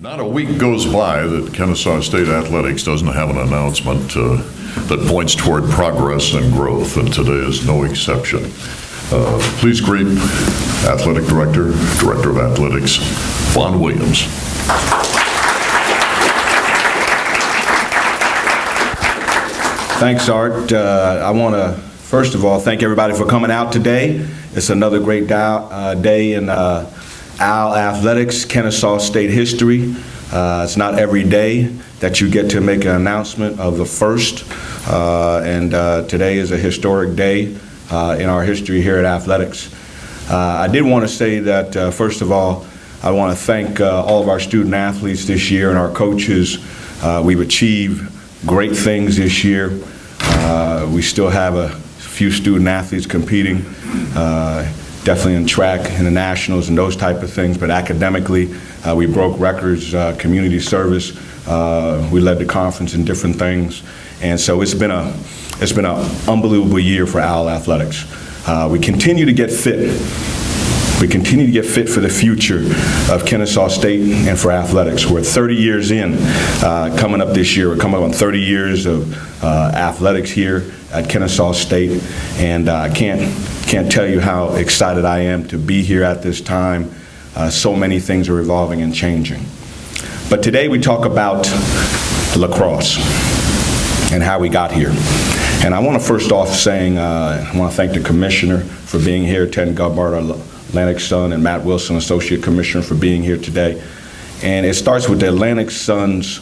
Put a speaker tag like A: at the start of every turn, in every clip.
A: Not a week goes by that Kennesaw State Athletics doesn't have an announcement that points toward progress and growth, and today is no exception. Please greet Athletic Director, Director of Athletics, Vaughn Williams.
B: Thanks, Art. I want to, first of all, thank everybody for coming out today. It's another great day in Owl Athletics, Kennesaw State history. It's not every day that you get to make an announcement of the first, and today is a historic day in our history here at Athletics. I did want to say that, first of all, I want to thank all of our student athletes this year and our coaches. We've achieved great things this year. We still have a few student athletes competing, definitely in track, in the nationals and those type of things, but academically, we broke records, community service, we led the conference in different things, and so it's been an unbelievable year for Owl Athletics. We continue to get fit. We continue to get fit for the future of Kennesaw State and for athletics. We're 30 years in, coming up this year. We're coming up on 30 years of athletics here at Kennesaw State, and I can't tell you how excited I am to be here at this time. So many things are evolving and changing. But today we talk about lacrosse and how we got here. And I want to first off saying, I want to thank the commissioner for being here, Ted Gubbard, Atlantic Sun, and Matt Wilson, Associate Commissioner, for being here today. And it starts with the Atlantic Sun's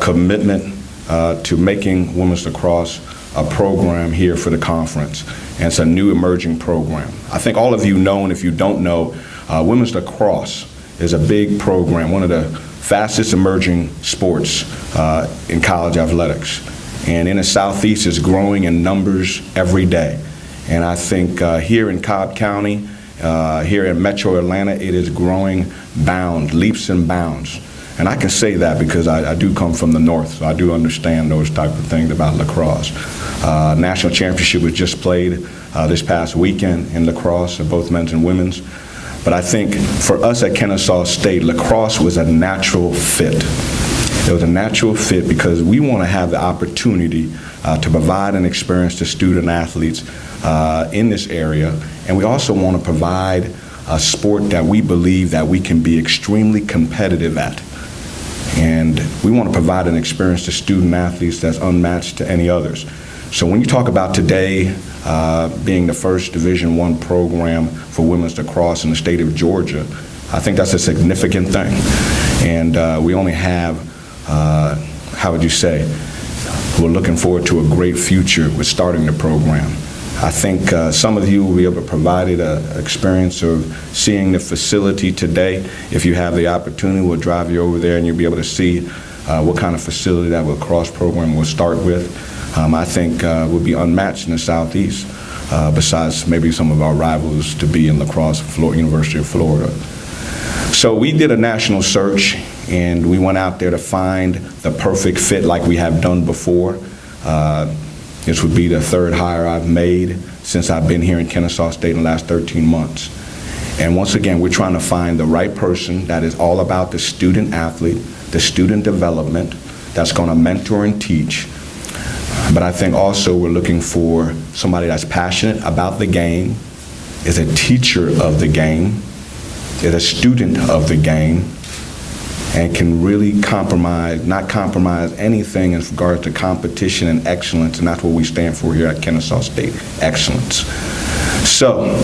B: commitment to making women's lacrosse a program here for the conference. And it's a new emerging program. I think all of you know, and if you don't know, women's lacrosse is a big program, one of the fastest emerging sports in college athletics. And in the Southeast, it's growing in numbers every day. And I think here in Cobb County, here in Metro Atlanta, it is growing leaps and bounds. And I can say that because I do come from the North, so I do understand those type of things about lacrosse. National championship was just played this past weekend in lacrosse, both men's and women's. But I think for us at Kennesaw State, lacrosse was a natural fit. It was a natural fit because we want to have the opportunity to provide an experience to student athletes in this area. And we also want to provide a sport that we believe that we can be extremely competitive at. And we want to provide an experience to student athletes that's unmatched to any others. So when you talk about today being the first Division I program for women's lacrosse in the state of Georgia, I think that's a significant thing. And we only have, how would you say, we're looking forward to a great future with starting the program. I think some of you will be able to provide an experience of seeing the facility today. If you have the opportunity, we'll drive you over there and you'll be able to see what kind of facility that lacrosse program will start with. I think we'll be unmatched in the Southeast, besides maybe some of our rivals to be in lacrosse, University of Florida. So we did a national search and we went out there to find the perfect fit like we have done before. This would be the third hire I've made since I've been here in Kennesaw State in the last 13 months. And once again, we're trying to find the right person that is all about the student athlete, the student development, that's going to mentor and teach. But I think also we're looking for somebody that's passionate about the game, is a teacher of the game, is a student of the game, and can really not compromise anything in regards to competition and excellence, and that's what we stand for here at Kennesaw State, excellence. So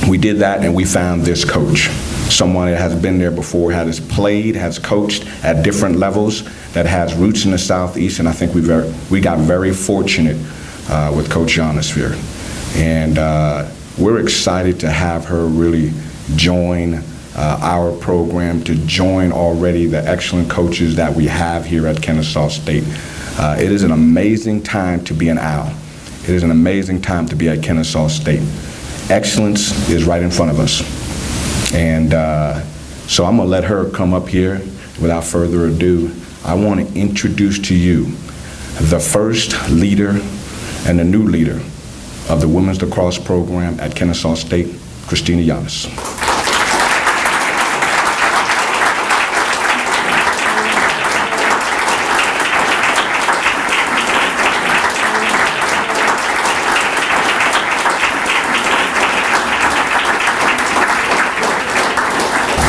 B: we did that and we found this coach, someone that has been there before, has played, has coached at different levels, that has roots in the Southeast, and I think we got very fortunate with Coach Llanes here. And we're excited to have her really join our program, to join already the excellent coaches that we have here at Kennesaw State. It is an amazing time to be an Owl. It is an amazing time to be at Kennesaw State. Excellence is right in front of us. And so I'm gonna let her come up here. Without further ado, I want to introduce to you the first leader and the new leader of the women's lacrosse program at Kennesaw State, Kristina Llanes.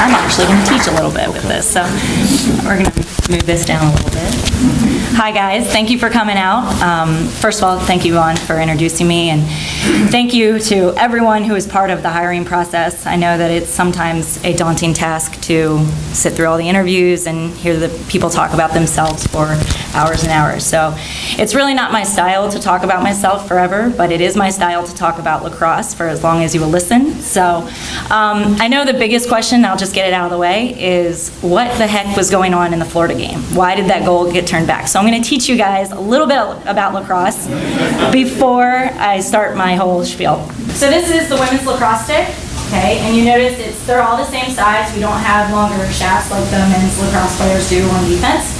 C: I'm actually going to teach a little bit with this, so we're going to move this down a little bit. Hi, guys. Thank you for coming out. First of all, thank you, Vaughn, for introducing me, and thank you to everyone who is part of the hiring process. I know that it's sometimes a daunting task to sit through all the interviews and hear the people talk about themselves for hours and hours. So it's really not my style to talk about myself forever, but it is my style to talk about lacrosse for as long as you will listen. So I know the biggest question, I'll just get it out of the way, is what the heck was going on in the Florida game? Why did that goal get turned back? So I'm going to teach you guys a little bit about lacrosse before I start my whole spiel. So this is the women's lacrosse stick, okay? And you notice they're all the same size. We don't have longer shafts like the men's lacrosse players do on defense.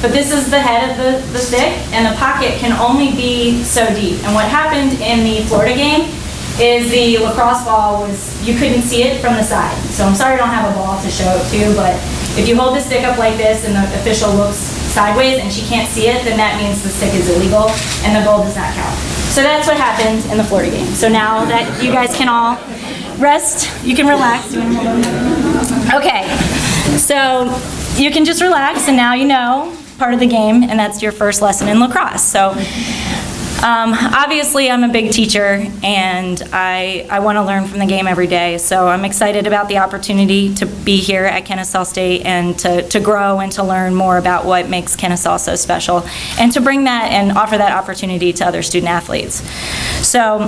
C: But this is the head of the stick, and the pocket can only be so deep. And what happened in the Florida game is the lacrosse ball you couldn't see it from the side. So I'm sorry I don't have a ball to show it to you, but if you hold the stick up like this and the official looks sideways and she can't see it, then that means the stick is illegal and the goal does not count. So that's what happened in the Florida game. So now that you guys can all rest, you can relax. Okay, so you can just relax, and now you know part of the game, and that's your first lesson in lacrosse. So obviously I'm a big teacher, and I want to learn from the game every day, so I'm excited about the opportunity to be here at Kennesaw State and to grow and to learn more about what makes Kennesaw so special, and to bring that and offer that opportunity to other student athletes. So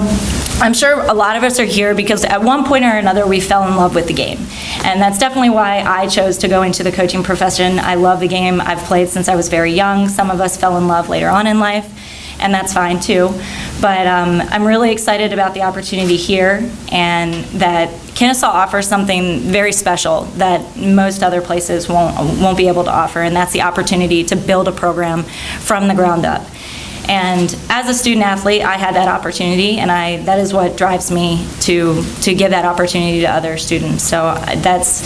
C: I'm sure a lot of us are here because at one point or another we fell in love with the game, and that's definitely why I chose to go into the coaching profession. I love the game. I've played since I was very young. Some of us fell in love later on in life, and that's fine too. But I'm really excited about the opportunity here, and that Kennesaw offers something very special that most other places won't be able to offer, and that's the opportunity to build a program from the ground up. And as a student athlete, I had that opportunity, and that is what drives me to give that opportunity to other students. So that's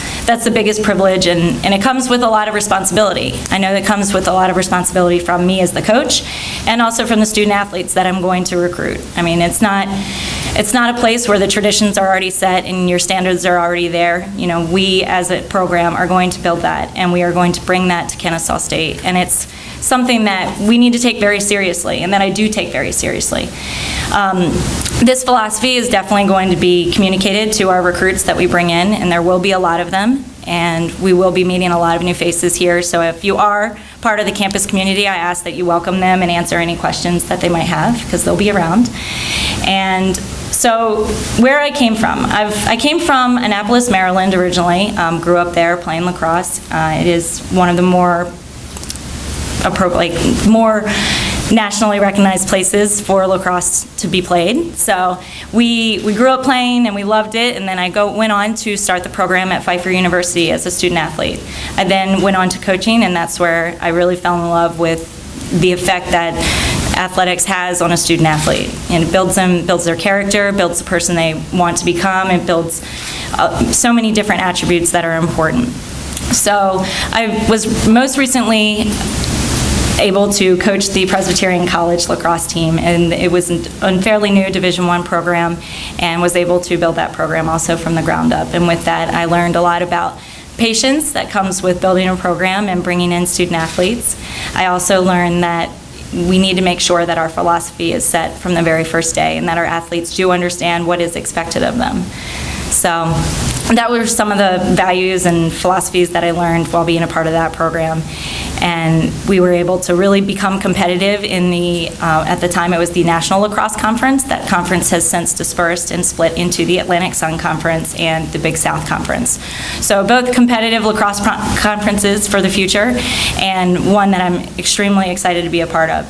C: the biggest privilege, and it comes with a lot of responsibility. I know it comes with a lot of responsibility from me as the coach, and also from the student athletes that I'm going to recruit. I mean, it's not a place where the traditions are already set and your standards are already there. You know, we as a program are going to build that, and we are going to bring that to Kennesaw State, and it's something that we need to take very seriously, and that I do take very seriously. This philosophy is definitely going to be communicated to our recruits that we bring in, and there will be a lot of them, and we will be meeting a lot of new faces here. So if you are part of the campus community, I ask that you welcome them and answer any questions that they might have, because they'll be around. And so where I came from, I came from Annapolis, Maryland originally, grew up there playing lacrosse. It is one of the more nationally recognized places for lacrosse to be played. So we grew up playing and we loved it, and then I went on to start the program at Pfeiffer University as a student athlete. I then went on to coaching, and that's where I really fell in love with the effect that athletics has on a student athlete. And it builds them, builds their character, builds the person they want to become, it builds so many different attributes that are important. So I was most recently able to coach the Presbyterian College lacrosse team, and it was a fairly new Division I program, and was able to build that program also from the ground up. And with that, I learned a lot about patience that comes with building a program and bringing in student athletes. I also learned that we need to make sure that our philosophy is set from the very first day, and that our athletes do understand what is expected of them. So that were some of the values and philosophies that I learned while being a part of that program. And we were able to really become competitive in at the time it was the National Lacrosse Conference. That conference has since dispersed and split into the Atlantic Sun Conference and the Big South Conference. So both competitive lacrosse conferences for the future, and one that I'm extremely excited to be a part of.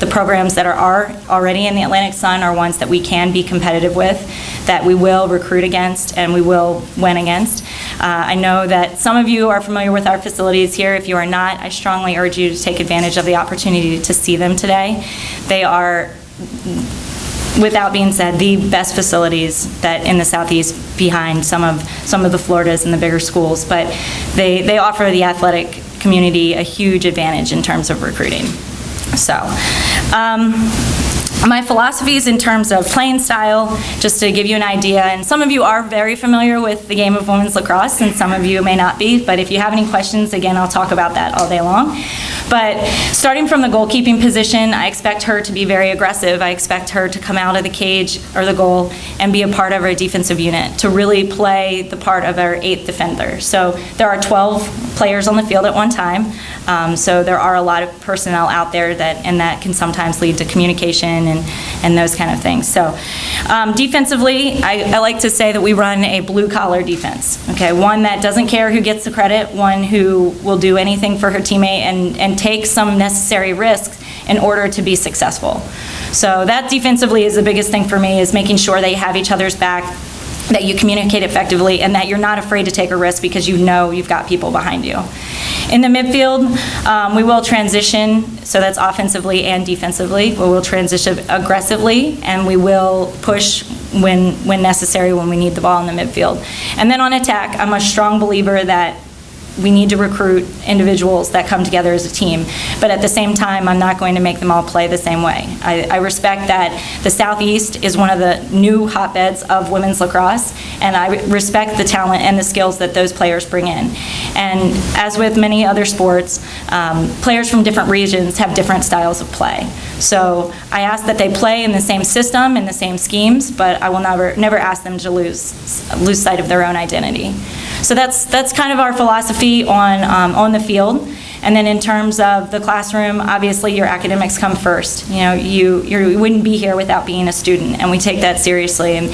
C: The programs that are already in the Atlantic Sun are ones that we can be competitive with, that we will recruit against and we will win against. I know that some of you are familiar with our facilities here. If you are not, I strongly urge you to take advantage of the opportunity to see them today. They are, without being said, the best facilities that in the Southeast, behind some of the Floridas and the bigger schools, but they offer the athletic community a huge advantage in terms of recruiting. So My philosophies in terms of playing style, just to give you an idea, and some of you are very familiar with the game of women's lacrosse, and some of you may not be, but if you have any questions, again, I'll talk about that all day long. But starting from the goalkeeping position, I expect her to be very aggressive. I expect her to come out of the cage or the goal and be a part of our defensive unit, to really play the part of our 8th defender. So there are 12 players on the field at one time, so there are a lot of personnel out there and that can sometimes lead to communication and those kind of things. So defensively, I like to say that we run a blue-collar defense, okay? One that doesn't care who gets the credit, one who will do anything for her teammate and take some necessary risks in order to be successful. So that defensively is the biggest thing for me, is making sure they have each other's back, that you communicate effectively, and that you're not afraid to take a risk because you know you've got people behind you. In the midfield, we will transition, so that's offensively and defensively. We will transition aggressively, and we will push when necessary, when we need the ball in the midfield. And then on attack, I'm a strong believer that we need to recruit individuals that come together as a team. But at the same time, I'm not going to make them all play the same way. I respect that the Southeast is one of the new hotbeds of women's lacrosse, and I respect the talent and the skills that those players bring in. And as with many other sports, players from different regions have different styles of play. So I ask that they play in the same system, in the same schemes, but I will never ask them to lose sight of their own identity. So that's kind of our philosophy on the field. And then in terms of the classroom, obviously your academics come first. You know, you wouldn't be here without being a student, and we take that seriously. And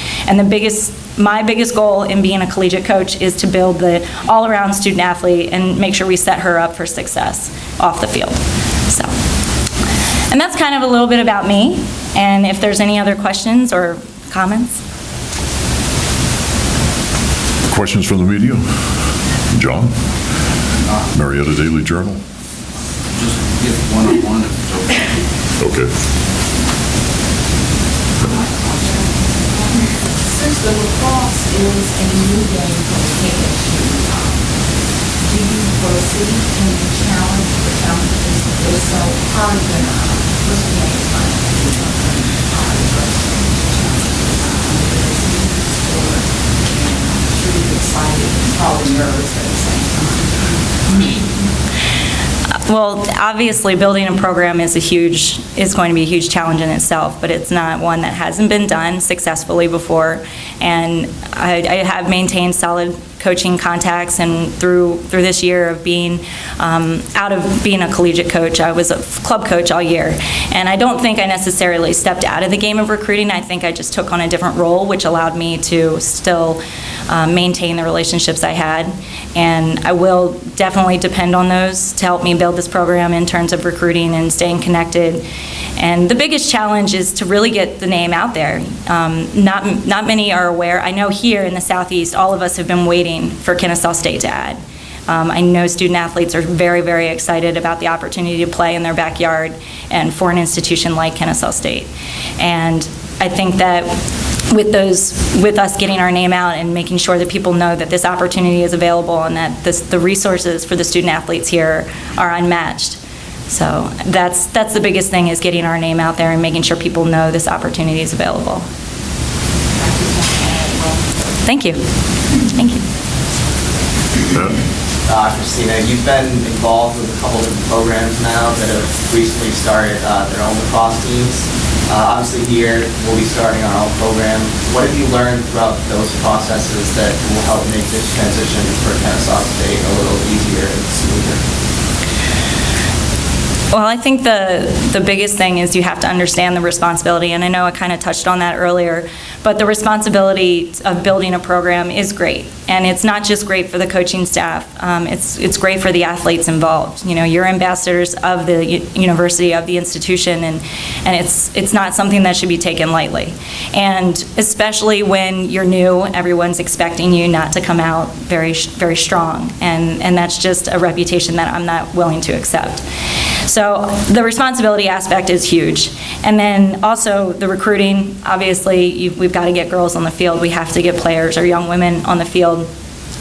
C: my biggest goal in being a collegiate coach is to build the all-around student athlete and make sure we set her up for success off the field. So, and that's kind of a little bit about me. And if there's any other questions or comments.
A: Questions from the media? John? Marietta Daily Journal?
D: Just get one-on-one if it's okay.
A: Okay.
E: Since the lacrosse is a new game for the KSU, do you foresee any challenge or challenges? If so, how are you going to what's the game plan? Excited and probably nervous at the same time.
C: Well, obviously, building a program is going to be a huge challenge in itself, but it's not one that hasn't been done successfully before. And I have maintained solid coaching contacts, and through this year of being out of being a collegiate coach, I was a club coach all year. And I don't think I necessarily stepped out of the game of recruiting. I think I just took on a different role, which allowed me to still maintain the relationships I had. And I will definitely depend on those to help me build this program in terms of recruiting and staying connected. And the biggest challenge is to really get the name out there. Not many are aware. I know here in the Southeast, all of us have been waiting for Kennesaw State to add. I know student athletes are very, very excited about the opportunity to play in their backyard and for an institution like Kennesaw State. And I think that with us getting our name out and making sure that people know that this opportunity is available and that the resources for the student athletes here are unmatched. So that's the biggest thing, is getting our name out there and making sure people know this opportunity is available. Thank you. Thank you.
F: Kristina, you've been involved with a couple of different programs now that have recently started their own lacrosse teams. Obviously here, we'll be starting our own program. What have you learned throughout those processes that will help make this transition for Kennesaw State a little easier and smoother?
C: Well, I think the biggest thing is you have to understand the responsibility, and I know I kind of touched on that earlier, but the responsibility of building a program is great, and it's not just great for the coaching staff, it's great for the athletes involved. You know, you're ambassadors of the university, of the institution, and it's not something that should be taken lightly. And especially when you're new, everyone's expecting you not to come out very, very strong, and that's just a reputation that I'm not willing to accept. So the responsibility aspect is huge. And then also the recruiting, obviously we've got to get girls on the field. We have to get players or young women on the field.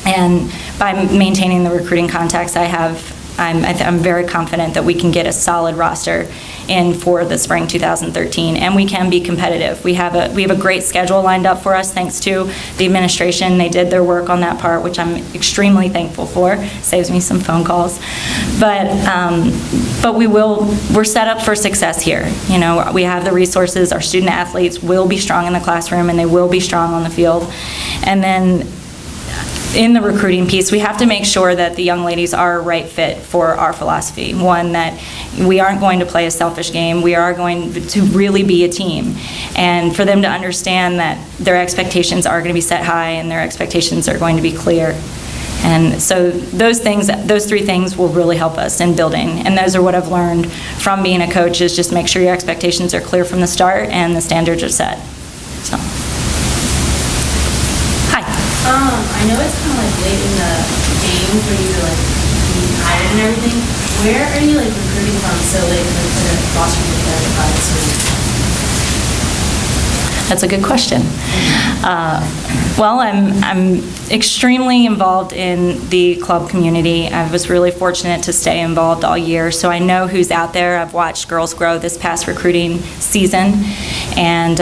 C: And by maintaining the recruiting contacts I have I'm very confident that we can get a solid roster in for the spring 2013, and we can be competitive. We have a great schedule lined up for us, thanks to the administration. They did their work on that part, which I'm extremely thankful for. Saves me some phone calls. But we're set up for success here. You know, we have the resources. Our student athletes will be strong in the classroom, and they will be strong on the field. And then in the recruiting piece, we have to make sure that the young ladies are a right fit for our philosophy. One, that we aren't going to play a selfish game. We are going to really be a team. And for them to understand that their expectations are going to be set high and their expectations are going to be clear. And so those three things will really help us in building. And those are what I've learned from being a coach, is just make sure your expectations are clear from the start and the standards are set. So. Hi.
E: I know it's kind of like late in the game for you to like be hired and everything. Where are you like recruiting from so late in the roster together by this week?
C: That's a good question. Well, I'm extremely involved in the club community. I was really fortunate to stay involved all year, so I know who's out there. I've watched girls grow this past recruiting season and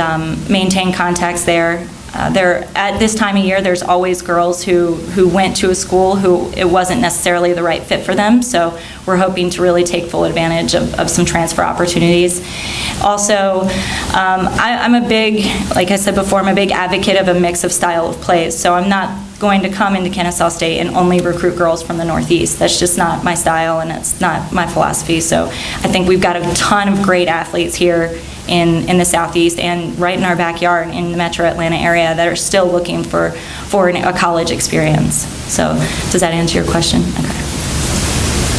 C: maintain contacts there. At this time of year, there's always girls who went to a school who it wasn't necessarily the right fit for them, so we're hoping to really take full advantage of some transfer opportunities. Also, I'm a big, like I said before, I'm a big advocate of a mix of style of plays, so I'm not going to come into Kennesaw State and only recruit girls from the Northeast. That's just not my style, and it's not my philosophy. So I think we've got a ton of great athletes here in the Southeast and right in our backyard in the Metro Atlanta area that are still looking for a college experience. So does that answer your question? Okay.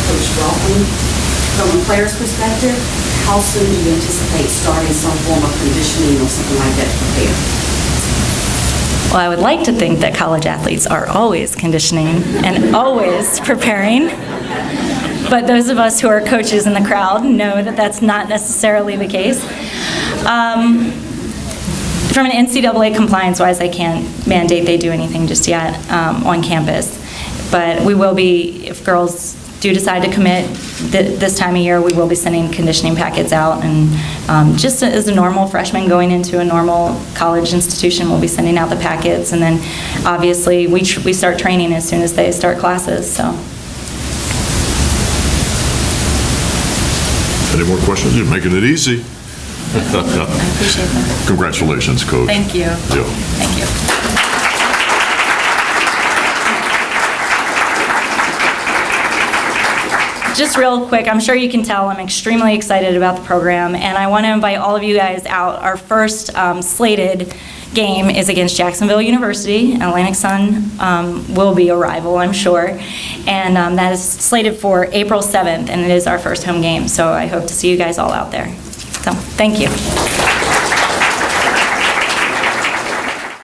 G: Coach Welcome, from a player's perspective, how soon do you anticipate starting some form of conditioning or something like that to prepare?
C: Well, I would like to think that college athletes are always conditioning and always preparing. But those of us who are coaches in the crowd know that that's not necessarily the case. From an NCAA compliance-wise, I can't mandate they do anything just yet on campus. But we will be, if girls do decide to commit this time of year, we will be sending conditioning packets out. And just as a normal freshman going into a normal college institution, we'll be sending out the packets. And then obviously we start training as soon as they start classes. So.
A: Any more questions? You're making it easy.
C: I appreciate that.
A: Congratulations, Coach.
C: Thank you.
A: Yeah.
C: Thank you. Just real quick, I'm sure you can tell I'm extremely excited about the program, and I want to invite all of you guys out. Our first slated game is against Jacksonville University. Atlantic Sun will be a rival, I'm sure, and that is slated for April 7th, and it is our first home game, so I hope to see you guys all out there. So, thank you.